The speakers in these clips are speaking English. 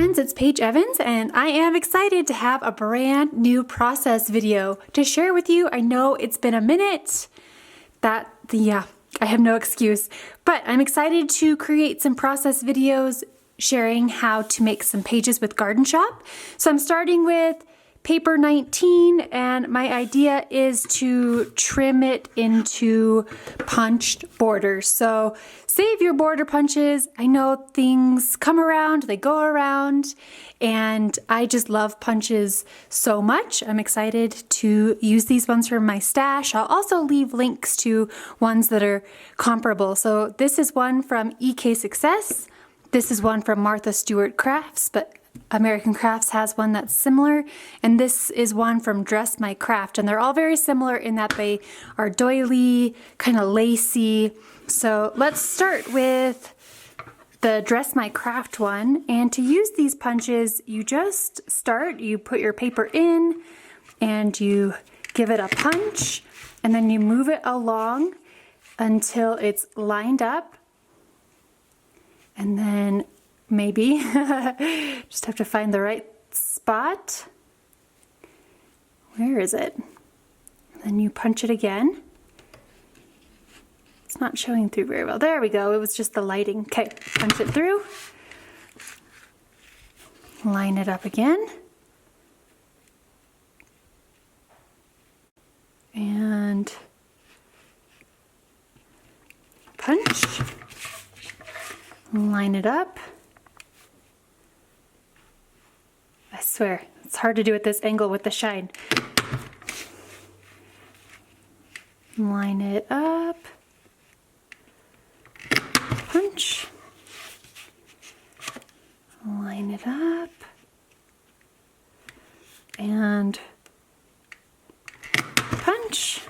friends, it's Paige Evans and I am excited to have a brand new process video to share with you. I know it's been a minute. I have no excuse, but I'm excited to create some process videos sharing how to make some pages with Garden Shoppe. So I'm starting with paper 19 and my idea is to trim it into punched borders. So save your border punches. I know things come around, they go around, and I just love punches so much. I'm excited to use these ones from my stash. I'll also leave links to ones that are comparable. So this is one from EK Success. This is one from Martha Stewart Crafts, but American Crafts has one that's similar, and this is one from Dress My Craft, and they're all very similar in that they are doily, kind of lacy. So let's start with the Dress My Craft one, and to use these punches, you just start, you put your paper in, and you give it a punch, and then you move it along until it's lined up, and then maybe just have to find the right spot. Where is it? Then you punch it again. It's not showing through very well. There we go. It was just the lighting. Okay, punch it through. Line it up again. And punch. Line it up. I swear, it's hard to do at this angle with the shine. Line it up. Punch. Line it up. And punch.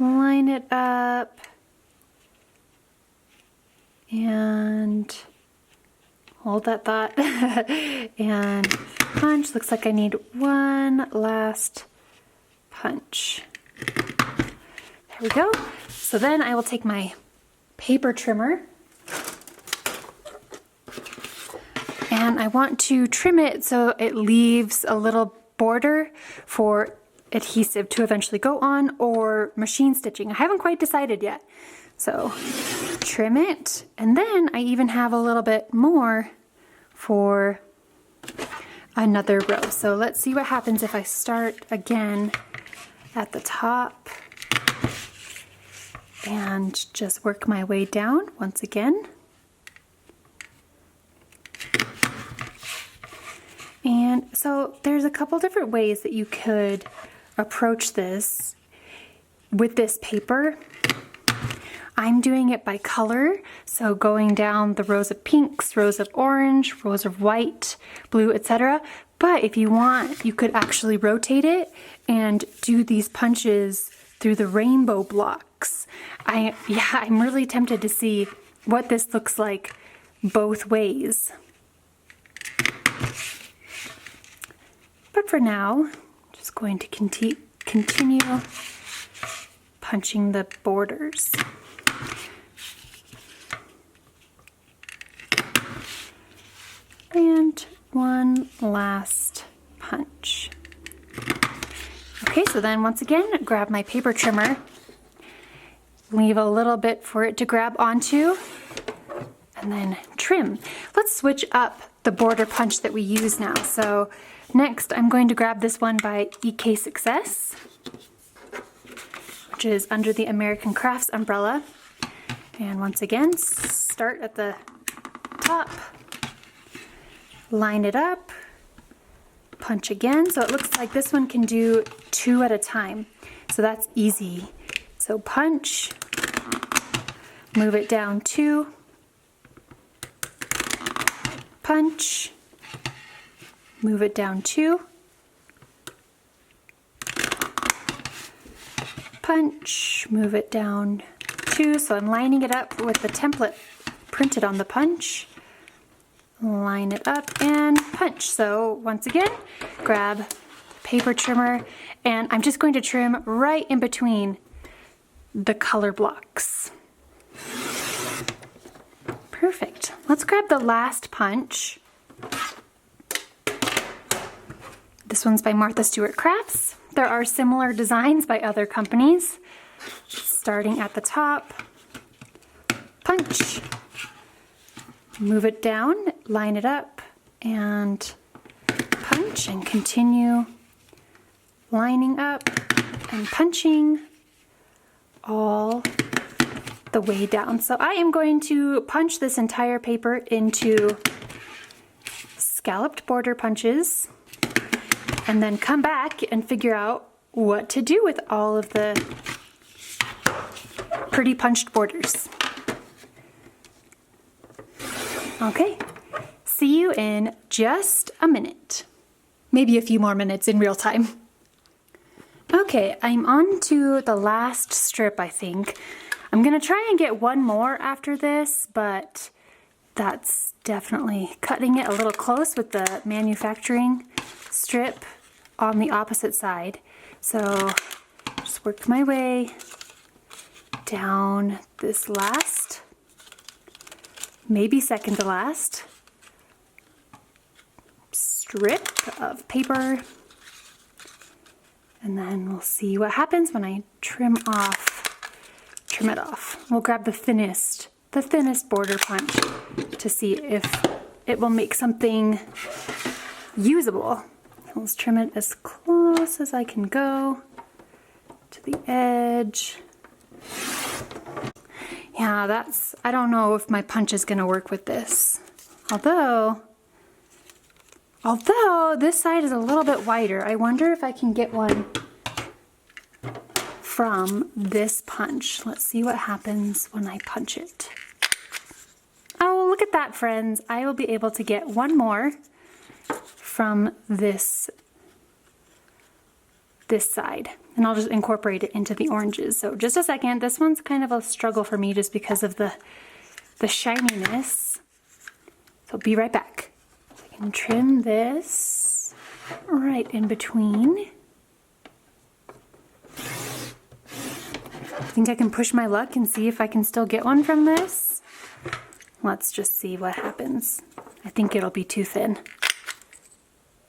Line it up. And hold that thought. And punch. Looks like I need one last punch. There we go. So then I will take my paper trimmer and I want to trim it so it leaves a little border for adhesive to eventually go on or machine stitching. I haven't quite decided yet. So trim it, and then I even have a little bit more for another row. So let's see what happens if I start again at the top and just work my way down once again. And so there's a couple different ways that you could approach this with this paper. I'm doing it by color, so going down the rows of pinks, rows of orange, rows of white, blue, etc. But if you want, you could actually rotate it and do these punches through the rainbow blocks. I'm really tempted to see what this looks like both ways. But for now, I'm just going to continue punching the borders. And one last punch. Okay, so then once again, grab my paper trimmer, leave a little bit for it to grab onto, and then trim. Let's switch up the border punch that we use now. So next, I'm going to grab this one by EK Success, which is under the American Crafts umbrella. And once again, start at the top, line it up, punch again. So it looks like this one can do 2 at a time. So that's easy. So punch, move it down 2, punch, move it down 2, punch, move it down 2. So I'm lining it up with the template printed on the punch. Line it up and punch. So once again, grab paper trimmer, and I'm just going to trim right in between the color blocks. Perfect. Let's grab the last punch This one's by Martha Stewart Crafts. There are similar designs by other companies. Starting at the top, punch, move it down, line it up, and punch, and continue lining up and punching all the way down. So I am going to punch this entire paper into scalloped border punches and then come back and figure out what to do with all of the pretty punched borders. Okay, see you in just a minute. Maybe a few more minutes in real time. Okay, I'm on to the last strip, I think. I'm gonna try and get one more after this, but that's definitely cutting it a little close with the manufacturing strip on the opposite side. So just work my way down this last, maybe second to last strip of paper, and then we'll see what happens when I trim it off. We'll grab the thinnest border punch to see if it will make something usable. Let's trim it as close as I can go to the edge. Yeah, I don't know if my punch is gonna work with this. Although this side is a little bit wider, I wonder if I can get one from this punch. Let's see what happens when I punch it. Oh, look at that, friends. I will be able to get one more from this side, and I'll just incorporate it into the oranges. So just a second. This one's kind of a struggle for me just because of the shininess. So be right back. So I can trim this right in between. I think I can push my luck and see if I can still get one from this. Let's just see what happens. I think it'll be too thin.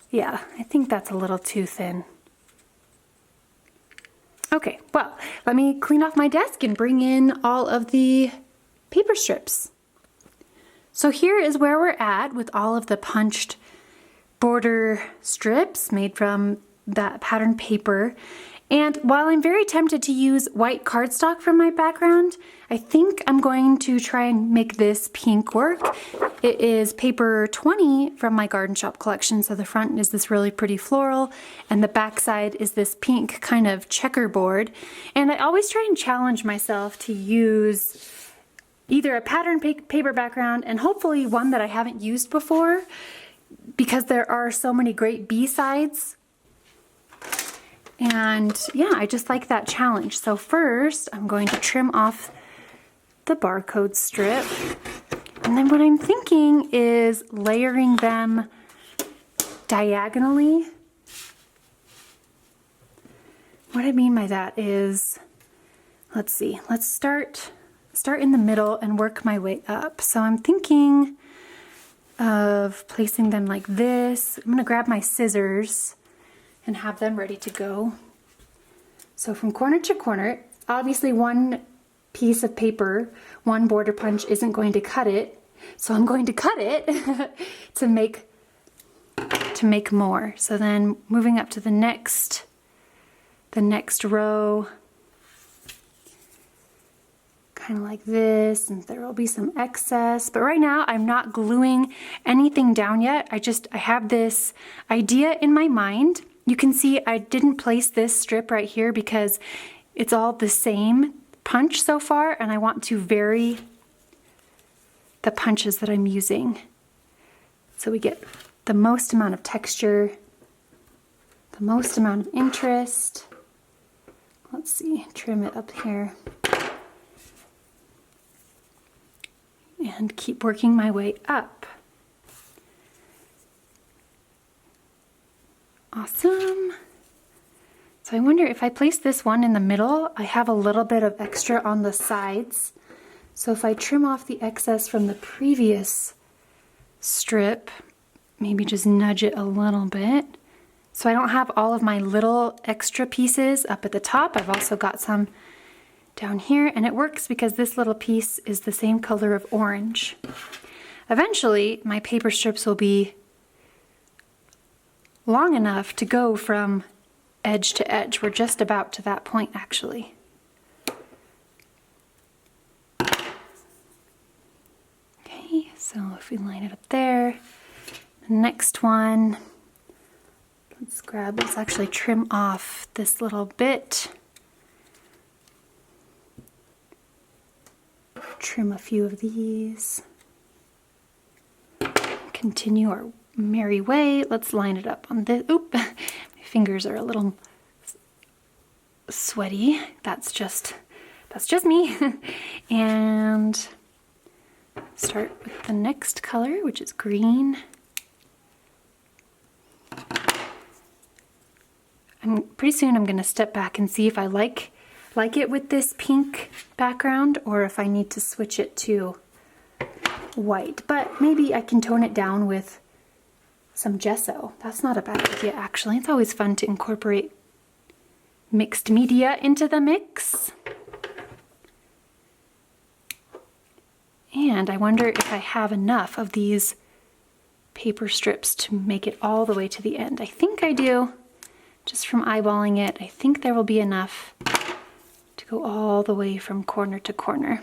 Yeah, I think that's a little too thin. Okay, well, let me clean off my desk and bring in all of the paper strips. So here is where we're at with all of the punched border strips made from that pattern paper. And while I'm very tempted to use white cardstock from my background, I think I'm going to try and make this pink work. It is paper 20 from my Garden Shoppe collection. So the front is this really pretty floral and the back side is this pink kind of checkerboard. And I always try and challenge myself to use either a pattern paper background and hopefully one that I haven't used before, because there are so many great B-sides. And yeah, I just like that challenge. So first, I'm going to trim off the barcode strip. And then what I'm thinking is layering them diagonally. What I mean by that is, let's see, let's start in the middle and work my way up. So I'm thinking of placing them like this. I'm gonna grab my scissors and have them ready to go. So from corner to corner, obviously one piece of paper, one border punch isn't going to cut it, so I'm going to cut it to make more. So then moving up to the next row, kind of like this, and there will be some excess. But right now I'm not gluing anything down yet. I have this idea in my mind. You can see I didn't place this strip right here because it's all the same punch so far, and I want to vary the punches that I'm using so we get the most amount of texture, the most amount of interest. Let's see, trim it up here and keep working my way up. Awesome. So I wonder if I place this one in the middle, I have a little bit of extra on the sides. So if I trim off the excess from the previous strip, maybe just nudge it a little bit, So I don't have all of my little extra pieces up at the top. I've also got some down here, and it works because this little piece is the same color of orange. Eventually, my paper strips will be long enough to go from edge to edge. We're just about to that point, actually. Okay, so if we line it up there, the next one, let's actually trim off this little bit. Trim a few of these. Continue our merry way. Let's line it up on this. Oop, my fingers are a little sweaty. That's just me. And start with the next color, which is green. Pretty soon I'm going to step back and see if I like it with this pink background or if I need to switch it to white. But maybe I can tone it down with some gesso. That's not a bad idea, actually. It's always fun to incorporate mixed media into the mix. And I wonder if I have enough of these paper strips to make it all the way to the end. I think I do. Just from eyeballing it, I think there will be enough to go all the way from corner to corner.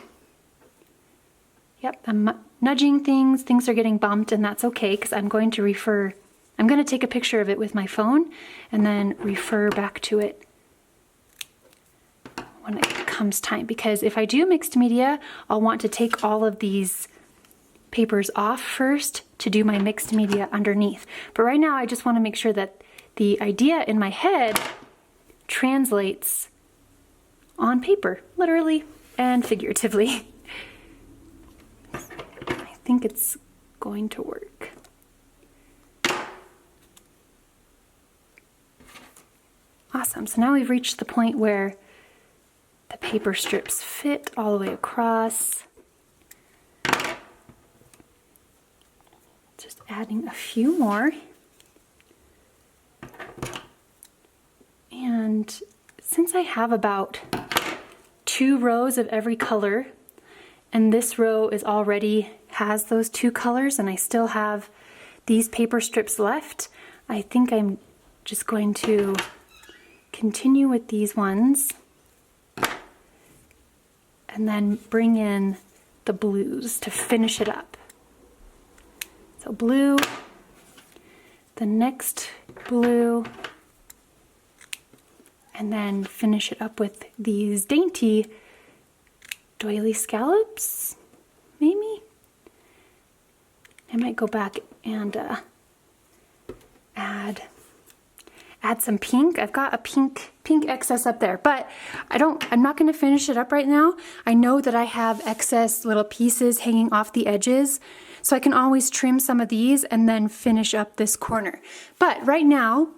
Yep, I'm nudging things. Things are getting bumped, and that's okay because I'm going to take a picture of it with my phone and then refer back to it when it comes time. Because if I do mixed media, I'll want to take all of these papers off first to do my mixed media underneath. But right now I just want to make sure that the idea in my head translates on paper, literally and figuratively. I think it's going to work. Awesome, so now we've reached the point where the paper strips fit all the way across. Just adding a few more. And since I have about 2 rows of every color, and this row is already has those 2 colors, and I still have these paper strips left, I think I'm just going to continue with these ones and then bring in the blues to finish it up. So blue, the next blue, and then finish it up with these dainty doily scallops, maybe? I might go back and add some pink. I've got a pink excess up there, but I'm not going to finish it up right now. I know that I have excess little pieces hanging off the edges, so I can always trim some of these and then finish up this corner. But right now,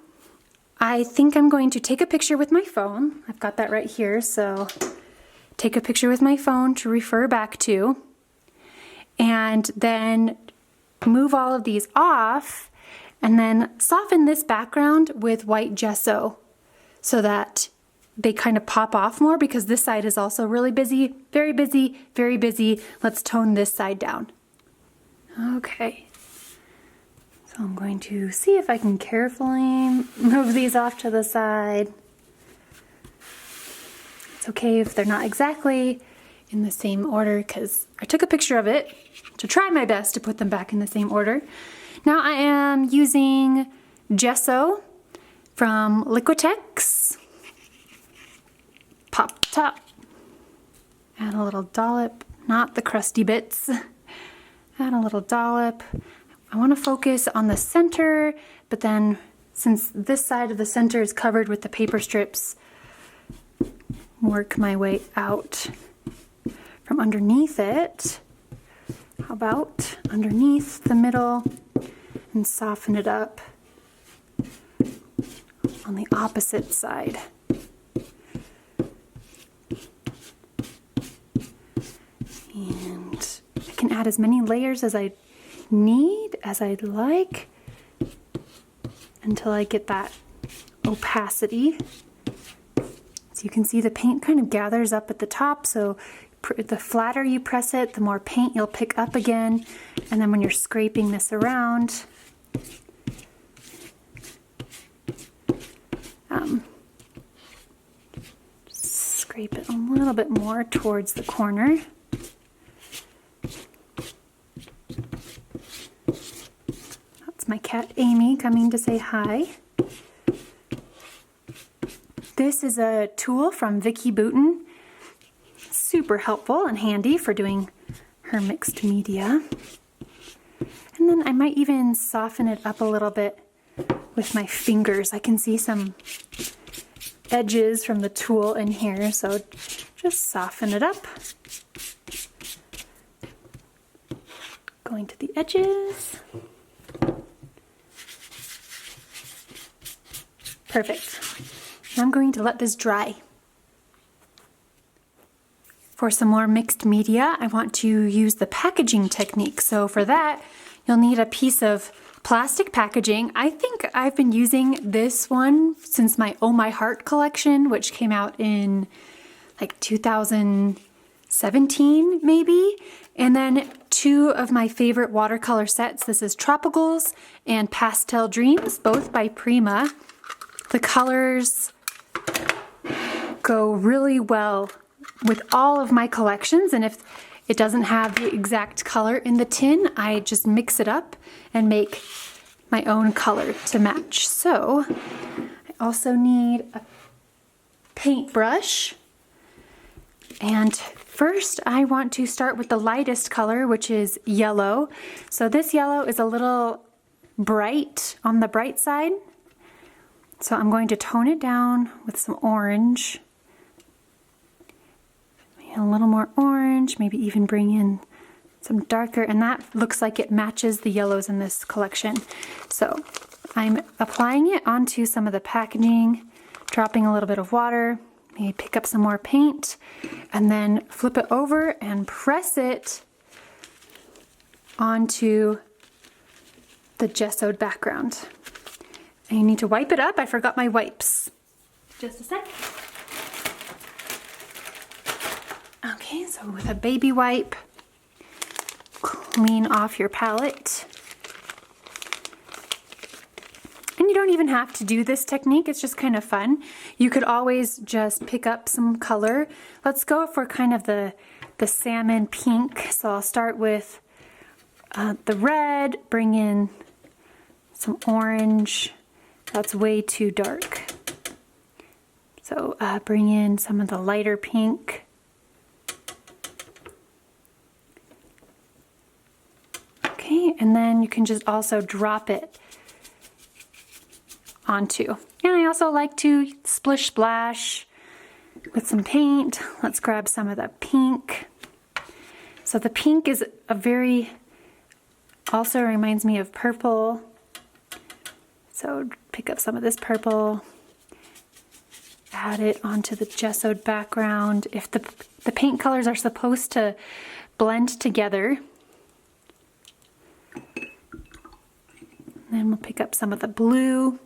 I think I'm going to take a picture with my phone. I've got that right here, so take a picture with my phone to refer back to, and then move all of these off, and then soften this background with white gesso so that they kind of pop off more, because this side is also really busy, very busy, very busy. Let's tone this side down. Okay. So I'm going to see if I can carefully move these off to the side. It's okay if they're not exactly in the same order, because I took a picture of it to try my best to put them back in the same order. Now I am using gesso from Liquitex. Pop top. Add a little dollop, not the crusty bits. Add a little dollop. I want to focus on the center, but then since this side of the center is covered with the paper strips, work my way out from underneath it. How about underneath the middle, and soften it up on the opposite side. And I can add as many layers as I need, as I'd like. until I get that opacity. So you can see the paint kind of gathers up at the top, so the flatter you press it, the more paint you'll pick up again. And then when you're scraping this around, scrape it a little bit more towards the corner. That's my cat Amy coming to say hi. This is a tool from Vicki Boutin. Super helpful and handy for doing her mixed media. And then I might even soften it up a little bit with my fingers. I can see some edges from the tool in here, so just soften it up. Going to the edges. Perfect. Now I'm going to let this dry. For some more mixed media, I want to use the packaging technique. So for that, you'll need a piece of plastic packaging. I think I've been using this one since my Oh My Heart collection, which came out in like 2017 maybe. And then two of my favorite watercolor sets. This is Tropicals and Pastel Dreams, both by Prima. The colors go really well with all of my collections, and if it doesn't have the exact color in the tin, I just mix it up and make my own color to match. So I also need a paintbrush, and first I want to start with the lightest color, which is yellow. So this yellow is a little bright on the bright side, so I'm going to tone it down with some orange. A little more orange, maybe even bring in some darker, and that looks like it matches the yellows in this collection. So I'm applying it onto some of the packaging, dropping a little bit of water, maybe pick up some more paint, and then flip it over and press it onto the gessoed background. And you need to wipe it up. I forgot my wipes. Just a sec. Okay, so with a baby wipe, clean off your palette. And you don't even have to do this technique, it's just kind of fun. You could always just pick up some color. Let's go for kind of the salmon pink. So I'll start with the red, bring in some orange. That's way too dark. So bring in some of the lighter pink. Okay, and then you can just also drop it onto. And I also like to splish splash with some paint. Let's grab some of the pink. So the pink is also reminds me of purple. So pick up some of this purple, add it onto the gessoed background. If the paint colors are supposed to blend together, then we'll pick up some of the blue.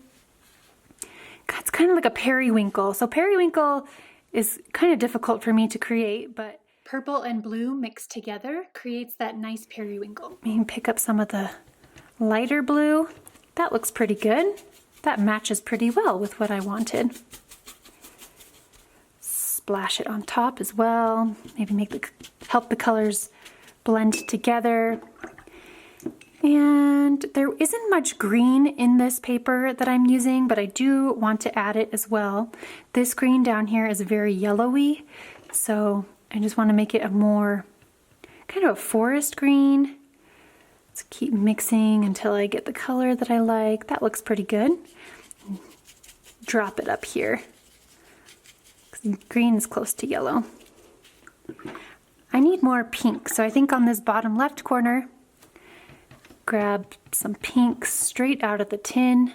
God, it's kind of like a periwinkle. So periwinkle is kind of difficult for me to create, but purple and blue mixed together creates that nice periwinkle. Maybe pick up some of the lighter blue. That looks pretty good. That matches pretty well with what I wanted. Splash it on top as well. Maybe help the colors blend together. And there isn't much green in this paper that I'm using, but I do want to add it as well. This green down here is very yellowy, so I just want to make it a more kind of a forest green. Let's keep mixing until I get the color that I like. That looks pretty good. Drop it up here. Green is close to yellow. I need more pink, so I think on this bottom left corner, grab some pink straight out of the tin,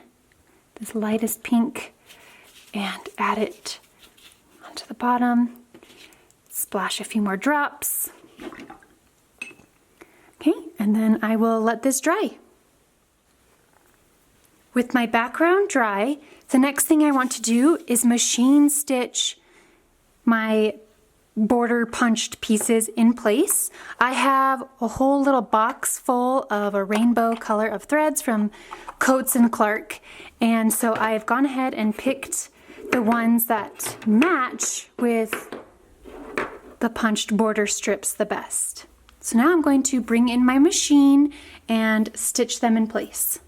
this lightest pink, and add it onto the bottom. Splash a few more drops. Okay, and then I will let this dry. With my background dry, the next thing I want to do is machine stitch my border punched pieces in place. I have a whole little box full of a rainbow color of threads from Coats & Clark, and so I've gone ahead and picked the ones that match with the punched border strips the best. So now I'm going to bring in my machine and stitch them in place.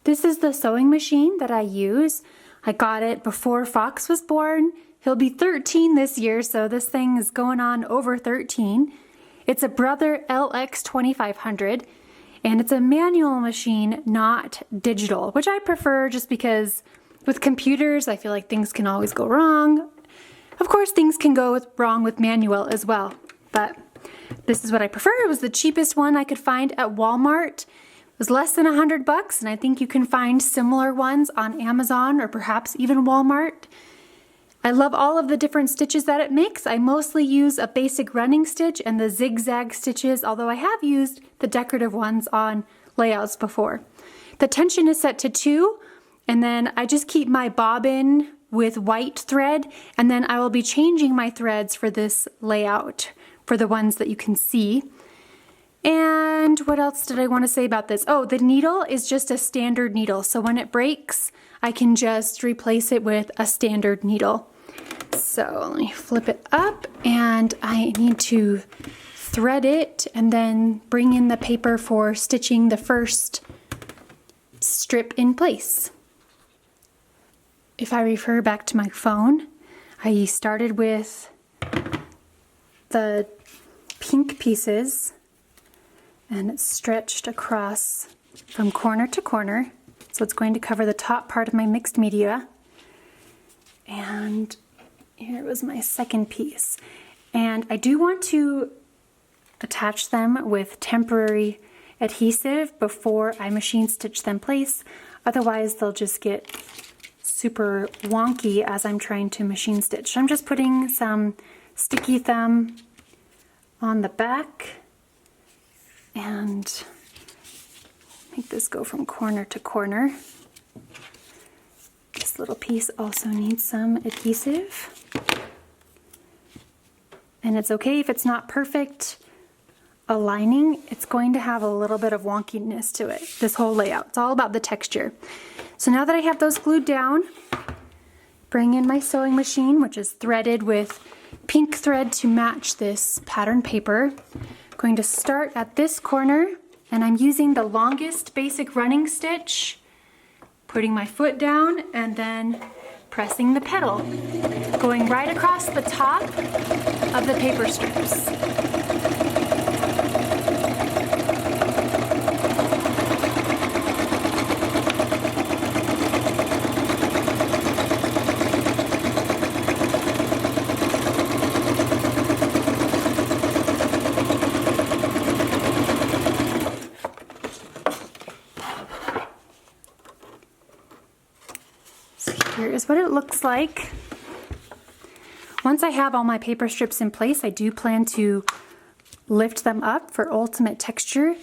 This is the sewing machine that I use. I got it before Fox was born. He'll be 13 this year, so this thing is going on over 13. It's a Brother LX 2500, and it's a manual machine, not digital, which I prefer just because with computers, I feel like things can always go wrong. Of course, things can go wrong with manual as well, but this is what I prefer. It was the cheapest one I could find at Walmart. It was less than $100, and I think you can find similar ones on Amazon or perhaps even Walmart. I love all of the different stitches that it makes. I mostly use a basic running stitch and the zigzag stitches, although I have used the decorative ones on layouts before. The tension is set to 2, and then I just keep my bobbin with white thread, and then I will be changing my threads for this layout for the ones that you can see. And what else did I want to say about this? Oh, the needle is just a standard needle, so when it breaks, I can just replace it with a standard needle. So let me flip it up, and I need to thread it and then bring in the paper for stitching the first strip in place. If I refer back to my phone, I started with the pink pieces and it's stretched across from corner to corner. So it's going to cover the top part of my mixed media. And here was my second piece. And I do want to attach them with temporary adhesive before I machine stitch them in place. Otherwise they'll just get super wonky as I'm trying to machine stitch. So I'm just putting some sticky thumb on the back and make this go from corner to corner. This little piece also needs some adhesive. And it's okay if it's not perfect aligning, it's going to have a little bit of wonkiness to it, this whole layout. It's all about the texture. So now that I have those glued down, bring in my sewing machine, which is threaded with pink thread to match this pattern paper. I'm going to start at this corner, and I'm using the longest basic running stitch, putting my foot down and then pressing the pedal, going right across the top of the paper strips. Here is what it looks like. Once I have all my paper strips in place, I do plan to lift them up for ultimate texture.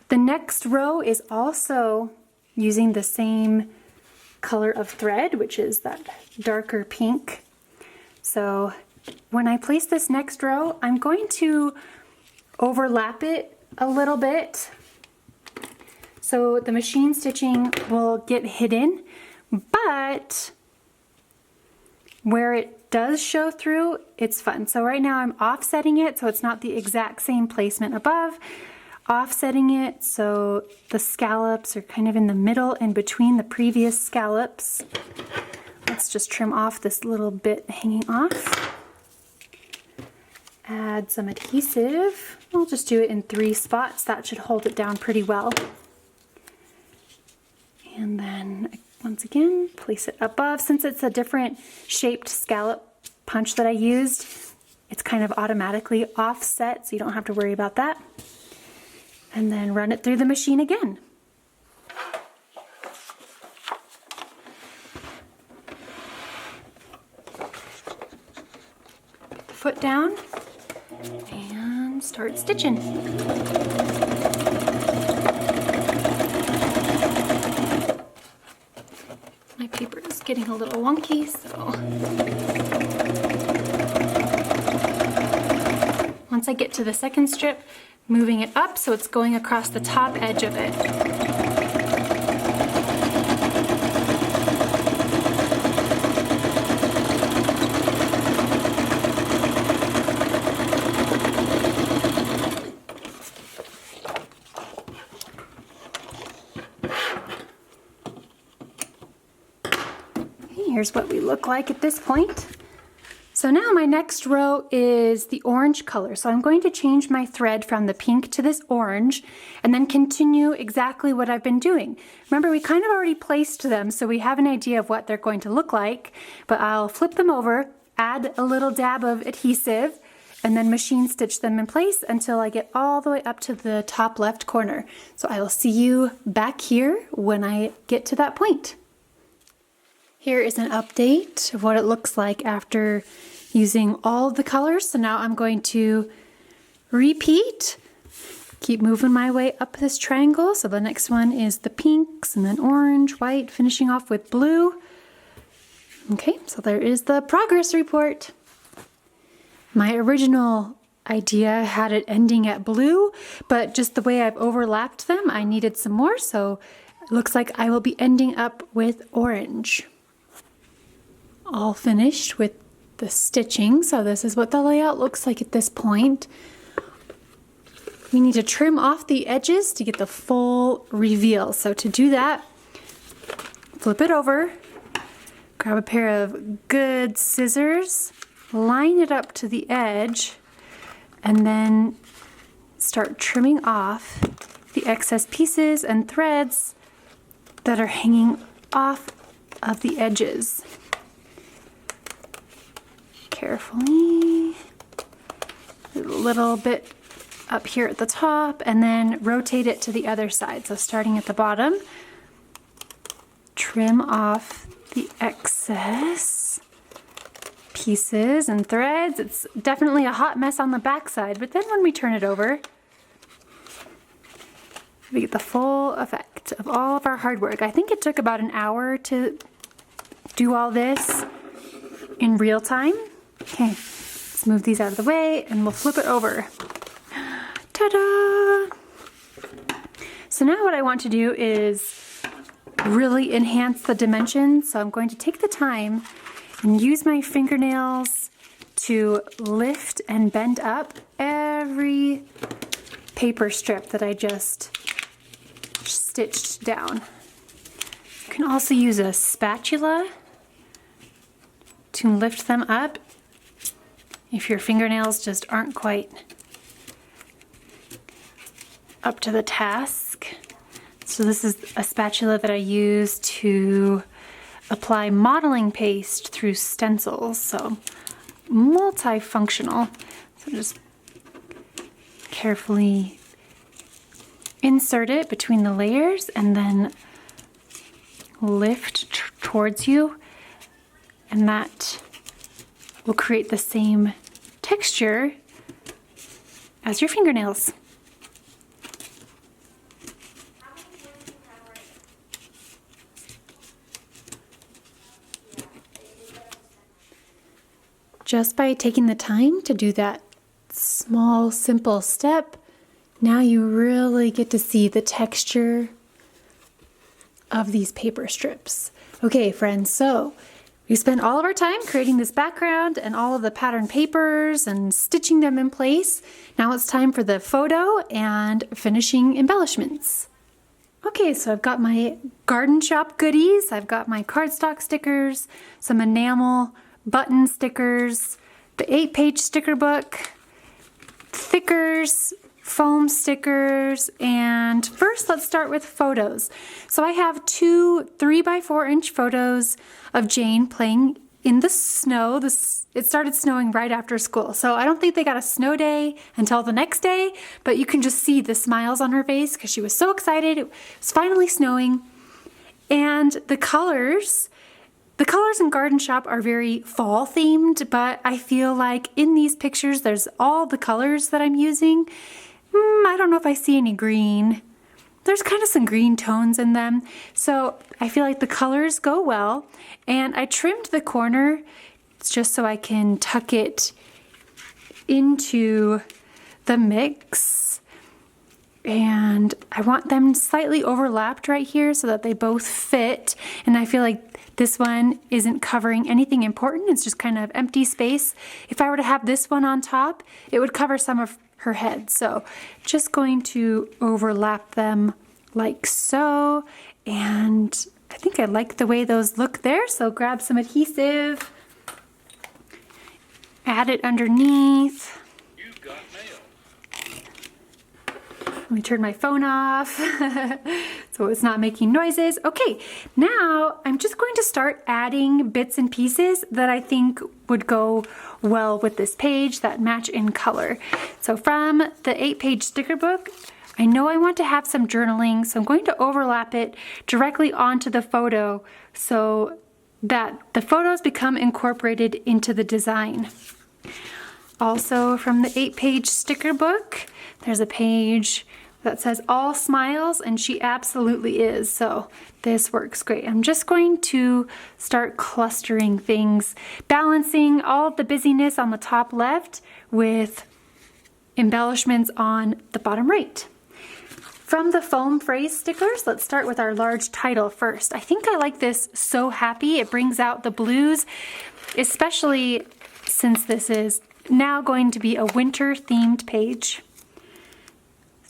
The next row is also using the same color of thread, which is that darker pink. So when I place this next row, I'm going to overlap it a little bit so the machine stitching will get hidden, but where it does show through, it's fun. So right now I'm offsetting it so it's not the exact same placement above, offsetting it so the scallops are kind of in the middle and between the previous scallops. Let's just trim off this little bit hanging off. Add some adhesive. I'll just do it in 3 spots. That should hold it down pretty well. And then once again, place it above. Since it's a different shaped scallop punch that I used, it's kind of automatically offset, so you don't have to worry about that. And then run it through the machine again. Foot down and start stitching. getting a little wonky, so. Once I get to the second strip, moving it up so it's going across the top edge of it. Here's what we look like at this point. So now my next row is the orange color. So I'm going to change my thread from the pink to this orange and then continue exactly what I've been doing. Remember, we kind of already placed them, so we have an idea of what they're going to look like, but I'll flip them over, add a little dab of adhesive, and then machine stitch them in place until I get all the way up to the top left corner. So I will see you back here when I get to that point. Here is an update of what it looks like after using all the colors. So now I'm going to repeat, keep moving my way up this triangle. So the next one is the pinks and then orange, white, finishing off with blue. Okay, so there is the progress report. My original idea had it ending at blue, but just the way I've overlapped them, I needed some more. So it looks like I will be ending up with orange. All finished with the stitching, so this is what the layout looks like at this point. We need to trim off the edges to get the full reveal. So to do that, flip it over, grab a pair of good scissors, line it up to the edge, and then start trimming off the excess pieces and threads that are hanging off of the edges. Carefully, a little bit up here at the top, and then rotate it to the other side. So starting at the bottom, trim off the excess pieces and threads. It's definitely a hot mess on the back side, but then when we turn it over, we get the full effect of all of our hard work. I think it took about an hour to do all this in real time. Okay, let's move these out of the way and we'll flip it over. Ta-da! So now what I want to do is really enhance the dimensions. So I'm going to take the time and use my fingernails to lift and bend up every paper strip that I just stitched down. You can also use a spatula to lift them up if your fingernails just aren't quite up to the task. So this is a spatula that I use to apply modeling paste through stencils, so multifunctional. So just carefully insert it between the layers and then lift towards you, and that will create the same texture as your fingernails. Just by taking the time to do that small, simple step, now you really get to see the texture of these paper strips. Okay, friends, so we spent all of our time creating this background and all of the pattern papers and stitching them in place. Now it's time for the photo and finishing embellishments. Okay, so I've got my Garden Shop goodies. I've got my cardstock stickers, some enamel button stickers, the 8-page sticker book, thickers, foam stickers, and first let's start with photos. So I have two 3x4-inch photos of Jane playing in the snow. It started snowing right after school, so I don't think they got a snow day until the next day, but you can just see the smiles on her face because she was so excited. It was finally snowing. And the colors in Garden Shop are very fall themed, but I feel like in these pictures there's all the colors that I'm using. I don't know if I see any green, there's kind of some green tones in them. So I feel like the colors go well. And I trimmed the corner just so I can tuck it into the mix. And I want them slightly overlapped right here so that they both fit. And I feel like this one isn't covering anything important. It's just kind of empty space. If I were to have this one on top, it would cover some of her head. So just going to overlap them like so. And I think I like the way those look there. So grab some adhesive, add it underneath. You've got mail. Let me turn my phone off so it's not making noises. Okay, now I'm just going to start adding bits and pieces that I think would go well with this page that match in color. So from the 8-page sticker book, I know I want to have some journaling, so I'm going to overlap it directly onto the photo so that the photos become incorporated into the design. Also from the 8-page sticker book, there's a page that says all smiles, and she absolutely is, so this works great. I'm just going to start clustering things, balancing all of the busyness on the top left with embellishments on the bottom right. From the foam phrase stickers, let's start with our large title first. I think I like this So Happy. It brings out the blues, especially since this is now going to be a winter themed page.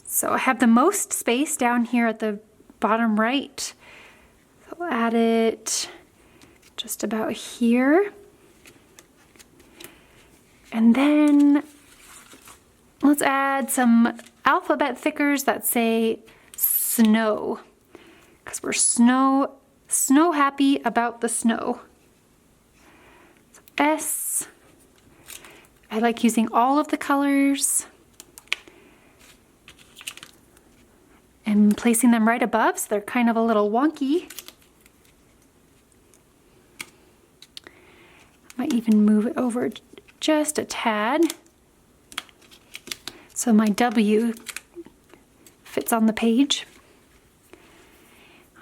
So I have the most space down here at the bottom right. So I'll add it just about here. And then let's add some alphabet thickers that say snow, because we're snow happy about the snow. So S. I like using all of the colors and placing them right above so they're kind of a little wonky. Might even move it over just a tad so my W fits on the page.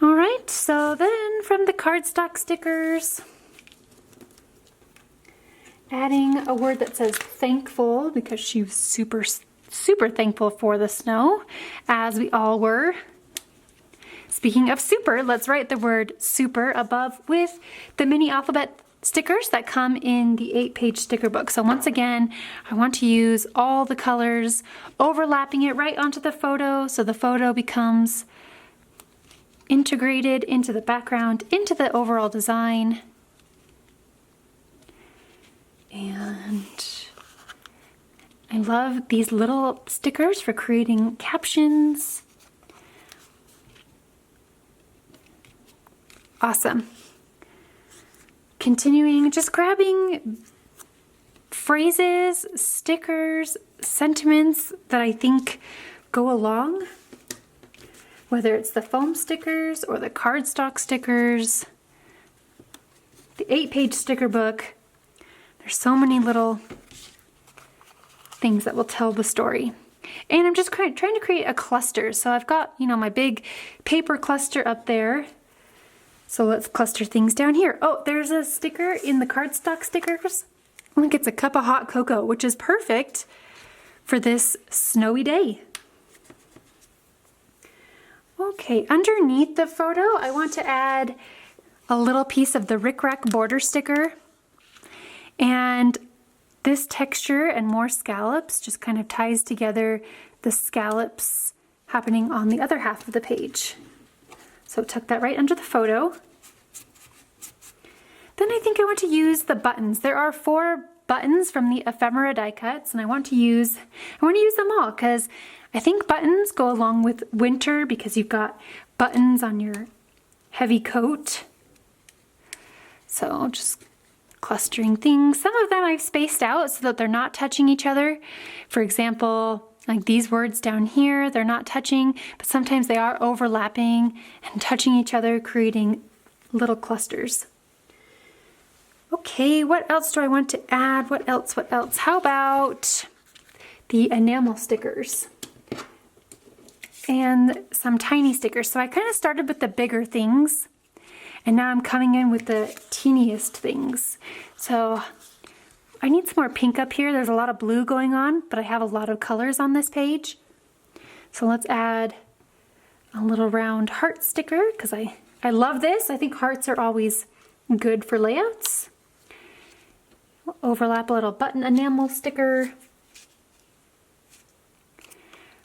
All right, so then from the cardstock stickers, adding a word that says thankful, because she was super thankful for the snow, as we all were. Speaking of super, let's write the word super above with the mini alphabet stickers that come in the 8-page sticker book. So once again, I want to use all the colors, overlapping it right onto the photo so the photo becomes integrated into the background, into the overall design. And I love these little stickers for creating captions. Awesome. Continuing, just grabbing phrases, stickers, sentiments that I think go along, whether it's the foam stickers or the cardstock stickers, the 8-page sticker book. There's so many little things that will tell the story. And I'm just trying to create a cluster. So I've got, my big paper cluster up there. So let's cluster things down here. Oh, there's a sticker in the cardstock stickers. I think it's a cup of hot cocoa, which is perfect for this snowy day. Okay, underneath the photo, I want to add a little piece of the Rick Rack border sticker. And this texture and more scallops just kind of ties together the scallops happening on the other half of the page. So tuck that right under the photo. Then I think I want to use the buttons. There are 4 buttons from the ephemera die cuts, and I want to use them all because I think buttons go along with winter because you've got buttons on your heavy coat. So just clustering things. Some of them I've spaced out so that they're not touching each other. For example, like these words down here, they're not touching, but sometimes they are overlapping and touching each other, creating little clusters. Okay, what else do I want to add? What else? How about the enamel stickers? and some tiny stickers. So I kind of started with the bigger things, and now I'm coming in with the teeniest things. So I need some more pink up here. There's a lot of blue going on, but I have a lot of colors on this page. So let's add a little round heart sticker, because I love this. I think hearts are always good for layouts. Overlap a little button enamel sticker.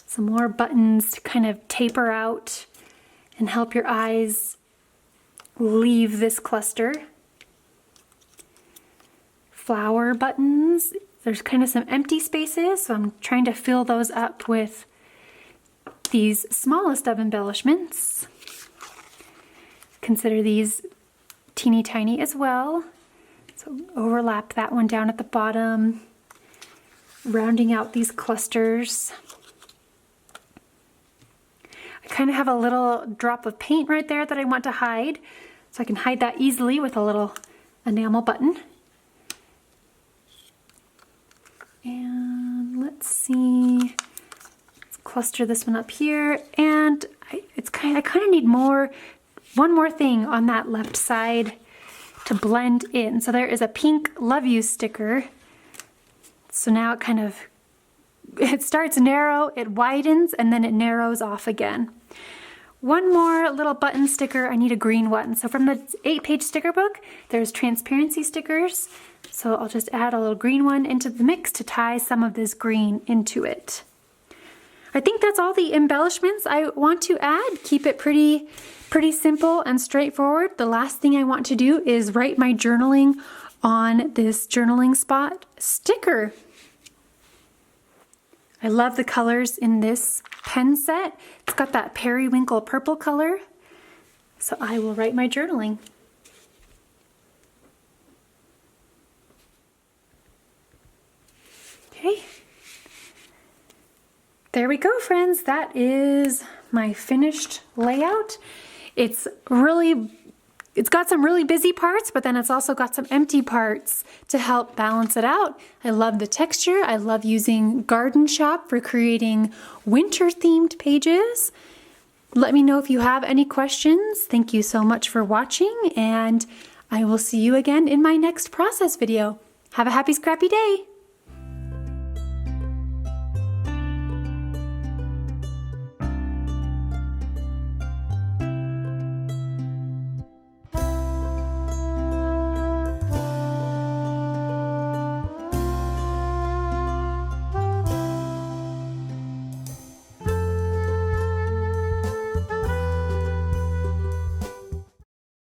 Some more buttons to kind of taper out and help your eyes leave this cluster. Flower buttons. There's kind of some empty spaces, so I'm trying to fill those up with these smallest of embellishments. Consider these teeny tiny as well. So overlap that one down at the bottom, rounding out these clusters. I kind of have a little drop of paint right there that I want to hide, so I can hide that easily with a little enamel button. And let's see, let's cluster this one up here, and I kind of need one more thing on that left side to blend in. So there is a pink love you sticker. So now it starts narrow, it widens, and then it narrows off again. One more little button sticker. I need a green one. So from the 8-page sticker book, there's transparency stickers. So I'll just add a little green one into the mix to tie some of this green into it. I think that's all the embellishments I want to add. Keep it pretty simple and straightforward. The last thing I want to do is write my journaling on this journaling spot sticker. I love the colors in this pen set. It's got that periwinkle purple color. So I will write my journaling. Okay. There we go, friends. That is my finished layout. It's got some really busy parts, but then it's also got some empty parts to help balance it out. I love the texture. I love using Garden Shoppe for creating winter-themed pages. Let me know if you have any questions. Thank you so much for watching, and I will see you again in my next process video. Have a happy scrappy day!